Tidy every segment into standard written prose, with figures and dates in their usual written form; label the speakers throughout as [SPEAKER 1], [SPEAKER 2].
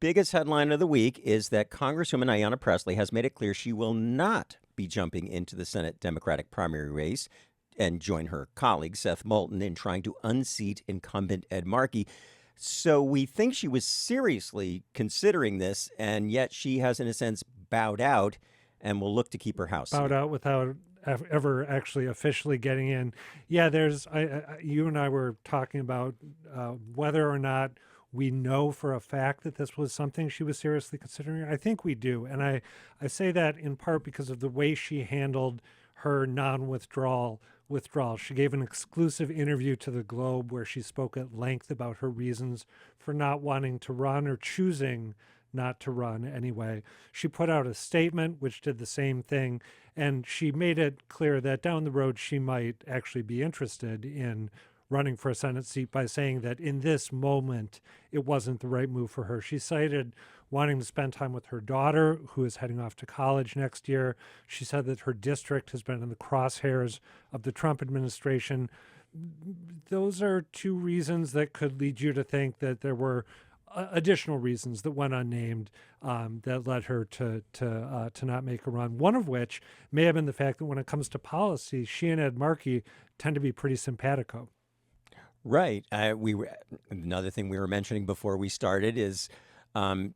[SPEAKER 1] biggest headline of the week is that Congresswoman Ayanna Pressley has made it clear she will not be jumping into the Senate Democratic primary race and join her colleague Seth Moulton in trying to unseat incumbent Ed Markey. So we think she was seriously considering this, and yet she has, in a sense, bowed out and will look to keep her house
[SPEAKER 2] Bowed
[SPEAKER 1] seat.
[SPEAKER 2] out without ever actually officially getting in. Yeah, you and I were talking about whether or not we know for a fact that this was something she was seriously considering. I think we do. And I say that in part because of the way she handled her non-withdrawal. She gave an exclusive interview to the Globe where she spoke at length about her reasons for not wanting to run or choosing not to run anyway. She put out a statement which did the same thing, and she made it clear that down the road she might actually be interested in running for a Senate seat by saying that in this moment it wasn't the right move for her. She cited wanting to spend time with her daughter, who is heading off to college next year. She said that her district has been in the crosshairs of the Trump administration. Those are two reasons that could lead you to think that there were additional reasons that went unnamed that led her to not make a run. One of which may have been the fact that when it comes to policy, she and Ed Markey tend to be pretty simpatico.
[SPEAKER 1] Right. Another thing we were mentioning before we started is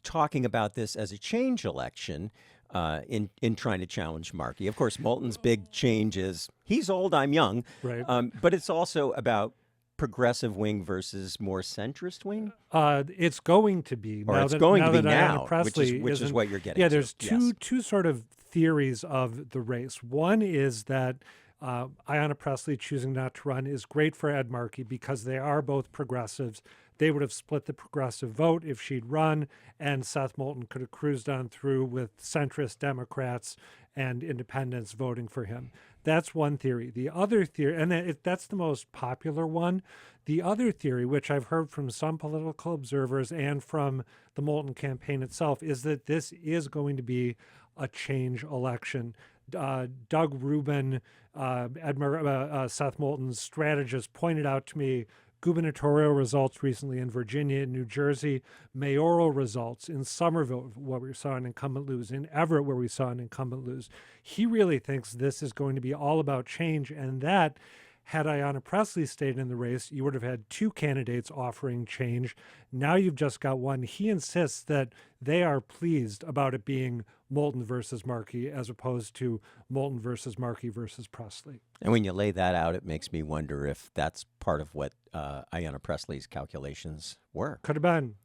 [SPEAKER 1] talking about this as a change election in trying to challenge Markey. Of course, Moulton's big change is he's old, I'm young.
[SPEAKER 2] Right.
[SPEAKER 1] But it's also about progressive wing versus more centrist wing?
[SPEAKER 2] It's going to be.
[SPEAKER 1] Or
[SPEAKER 2] now
[SPEAKER 1] it's
[SPEAKER 2] that,
[SPEAKER 1] going
[SPEAKER 2] now
[SPEAKER 1] to be
[SPEAKER 2] that
[SPEAKER 1] now,
[SPEAKER 2] Ayanna Pressley
[SPEAKER 1] which is what you're getting
[SPEAKER 2] Yeah,
[SPEAKER 1] to.
[SPEAKER 2] there's
[SPEAKER 1] Yes.
[SPEAKER 2] two sort of theories of the race. One is that Ayanna Pressley choosing not to run is great for Ed Markey because they are both progressives. They would have split the progressive vote if she'd run, and Seth Moulton could have cruised on through with centrist Democrats and independents voting for him. That's one theory. The other theory, and that's the most popular one. The other theory, which I've heard from some political observers and from the Moulton campaign itself, is that this is going to be a change election. Doug Rubin, Seth Moulton's strategist, pointed out to me gubernatorial results recently in Virginia and New Jersey, mayoral results in Somerville, where we saw an incumbent lose, in Everett, where we saw an incumbent lose. He really thinks this is going to be all about change, and that, had Ayanna Pressley stayed in the race, you would have had two candidates offering change. Now you've just got one. He insists that they are pleased about it being Moulton versus Markey as opposed to Moulton versus Markey versus Pressley.
[SPEAKER 1] And when you lay that out, it makes me wonder if that's part of what Ayanna Pressley's calculations were.
[SPEAKER 2] Could have been.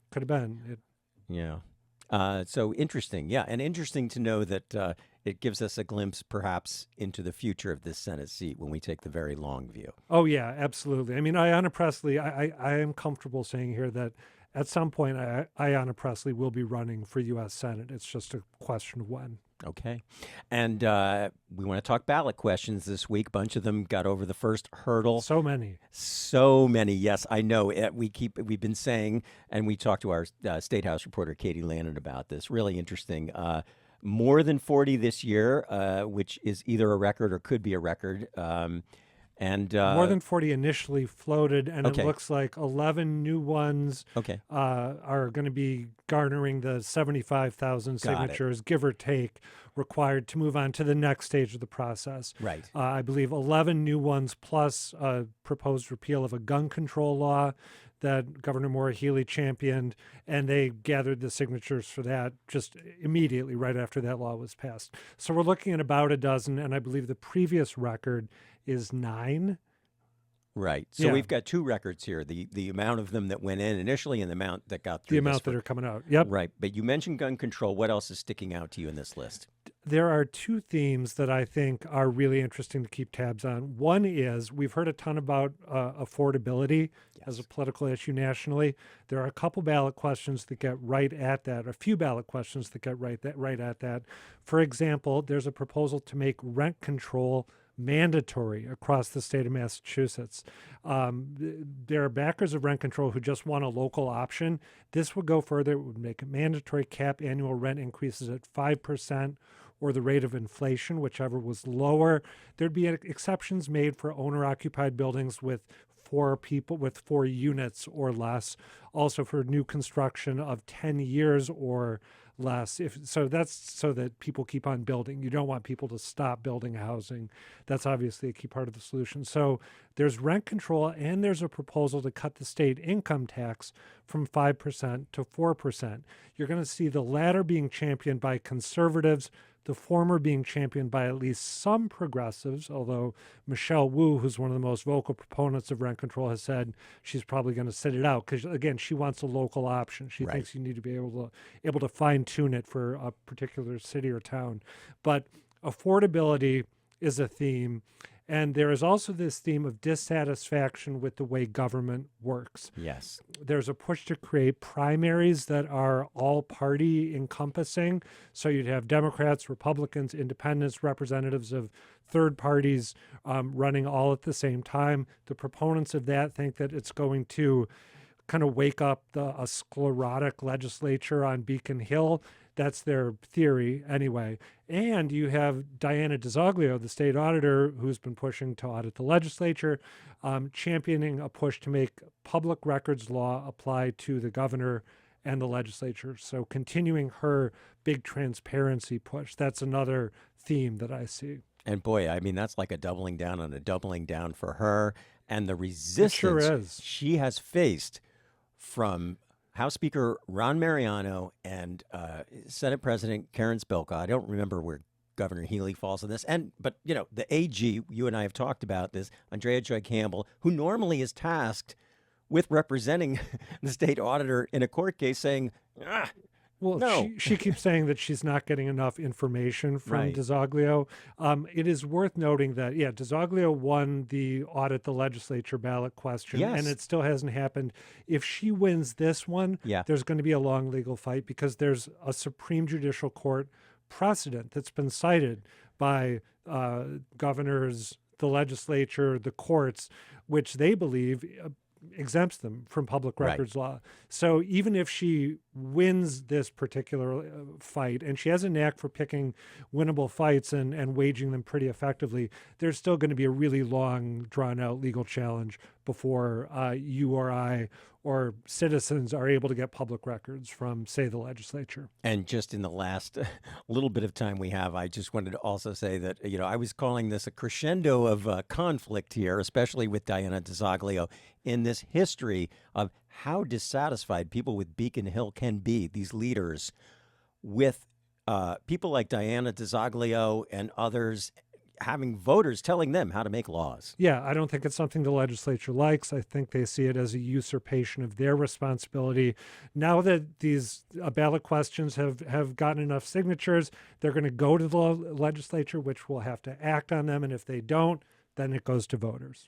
[SPEAKER 1] Yeah. So interesting. Yeah. And interesting to know that it gives us a glimpse perhaps into the future of this Senate seat when we take the very long view.
[SPEAKER 2] Oh, yeah, absolutely. I mean, Ayanna Pressley, I am comfortable saying here that at some point Ayanna Pressley will be running for U.S. Senate. It's just a question of when.
[SPEAKER 1] Okay. And we want to talk ballot questions this week. A bunch of them got over the first hurdle.
[SPEAKER 2] So many.
[SPEAKER 1] Yes, I know. We've been saying, and we talked to our State House reporter, Katie Lannon, about this. Really interesting. More than 40 this year, which is either a record or could be a record. And
[SPEAKER 2] more than 40 initially floated, and
[SPEAKER 1] Okay.
[SPEAKER 2] it looks like 11 new ones
[SPEAKER 1] Okay.
[SPEAKER 2] are going to be garnering the 75,000
[SPEAKER 1] Got it.
[SPEAKER 2] signatures, give or take, required to move on to the next stage of the process.
[SPEAKER 1] Right.
[SPEAKER 2] I believe 11 new ones plus a proposed repeal of a gun control law that Governor Maura Healey championed, and they gathered the signatures for that just immediately right after that law was passed. So we're looking at about a dozen, and I believe the previous record is 9.
[SPEAKER 1] Right. So
[SPEAKER 2] Yeah.
[SPEAKER 1] we've got two records here, the amount of them that went in initially and the amount that got through.
[SPEAKER 2] The amount that are coming out. Yep.
[SPEAKER 1] Right. But you mentioned gun control. What else is sticking out to you in this list?
[SPEAKER 2] There are two themes that I think are really interesting to keep tabs on. One is we've heard a ton about affordability as a political issue nationally. There are a couple ballot questions that get right at that, a few ballot questions that get right at that. For example, there's a proposal to make rent control mandatory across the state of Massachusetts. There are backers of rent control who just want a local option. This would go further. It would make it mandatory, cap annual rent increases at 5% or the rate of inflation, whichever was lower. There'd be exceptions made for owner-occupied buildings with 4 people with 4 units or less. Also for new construction of 10 years or less. So that's so that people keep on building. You don't want people to stop building housing. That's obviously a key part of the solution. So there's rent control, and there's a proposal to cut the state income tax from 5% to 4%. You're going to see the latter being championed by conservatives, the former being championed by at least some progressives, although Michelle Wu, who's one of the most vocal proponents of rent control, has said she's probably going to sit it out because, again, she wants a local option. She thinks you need to be able to fine-tune it for a particular city or town. But affordability is a theme. And there is also this theme of dissatisfaction with the way government works.
[SPEAKER 1] Yes.
[SPEAKER 2] There's a push to create primaries that are all party encompassing. So you'd have Democrats, Republicans, independents, representatives of third parties running all at the same time. The proponents of that think that it's going to kind of wake up a sclerotic legislature on Beacon Hill. That's their theory anyway. And you have Ayanna Pressley, the state auditor, who's been pushing to audit the legislature, championing a push to make public records law apply to the governor and the legislature. So continuing her big transparency push. That's another theme that I see.
[SPEAKER 1] And boy, I mean, that's like a doubling down on a doubling down for her. And the resistance
[SPEAKER 2] sure is.
[SPEAKER 1] She has faced from House Speaker Ron Mariano and Senate President Karen Spilka. I don't remember where Governor Healy falls on this. But the AG, you and I have talked about this, Andrea Joy Campbell, who normally is tasked with representing the state auditor in a court case, saying,
[SPEAKER 2] well,
[SPEAKER 1] no.
[SPEAKER 2] she keeps saying that she's not getting enough information from
[SPEAKER 1] Right.
[SPEAKER 2] Pressley. It is worth noting that, Pressley won the audit the legislature ballot question,
[SPEAKER 1] Yes.
[SPEAKER 2] and it still hasn't happened. If she wins this one, there's going to be a long legal fight because there's a Supreme Judicial Court precedent that's been cited by governors, the legislature, the courts, which they believe exempts them from public records law. So even if she wins this particular fight, and she has a knack for picking winnable fights and waging them pretty effectively, there's still going to be a really long, drawn-out legal challenge before you or I or citizens are able to get public records from, say, the legislature.
[SPEAKER 1] And just in the last little bit of time we have, I just wanted to also say that, I was calling this a crescendo of conflict here, especially with Ayanna Pressley, in this history of how dissatisfied people with Beacon Hill can be, these leaders, with people like Ayanna Pressley and others having voters telling them how to make laws.
[SPEAKER 2] Yeah, I don't think it's something the legislature likes. I think they see it as a usurpation of their responsibility. Now that these ballot questions have gotten enough signatures, they're going to go to the legislature, which will have to act on them. And if they don't, then it goes to voters.